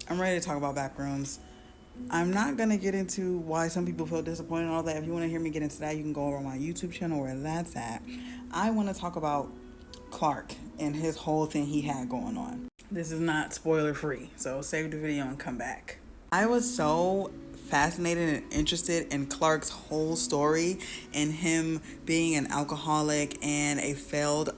I'm ready to talk about backrooms. I'm not going to get into why some people feel disappointed and all that. If you want to hear me get into that, you can go over my YouTube channel where that's at. I want to talk about Clark and his whole thing he had going on. This is not spoiler free, so save the video and come back. I was so fascinated and interested in Clark's whole story and him being an alcoholic and a failed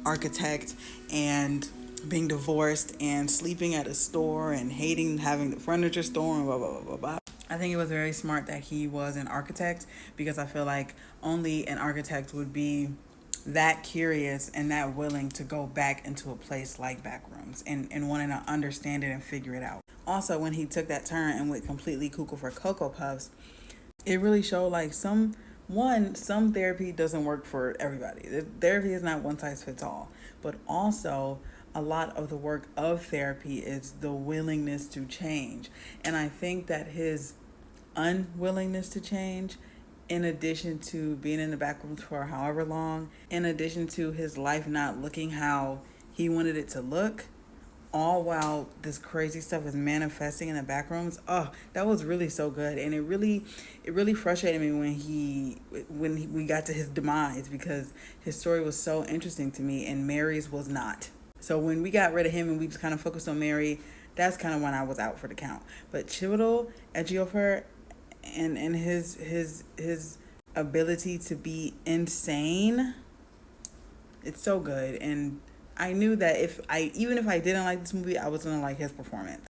architect and being divorced and sleeping at a store and hating having the furniture store and blah blah blah blah blah. I think it was very smart that he was an architect because I feel like only an architect would be that curious and that willing to go back into a place like Backrooms and wanting to understand it and figure it out. Also, when he took that turn and went completely cuckoo for Cocoa Puffs, it really showed like some therapy doesn't work for everybody. Therapy is not one size fits all, but also a lot of the work of therapy is the willingness to change. And I think that his unwillingness to change, in addition to being in the back rooms for however long, in addition to his life not looking how he wanted it to look, all while this crazy stuff is manifesting in the back rooms. Oh, that was really so good. And it really frustrated me we got to his demise because his story was so interesting to me and Mary's was not. So when we got rid of him and we just kind of focused on Mary, that's kind of when I was out for the count. But Chiwetel Ejiofor and his ability to be insane, it's so good. And I knew that even if I didn't like this movie, I was gonna like his performance.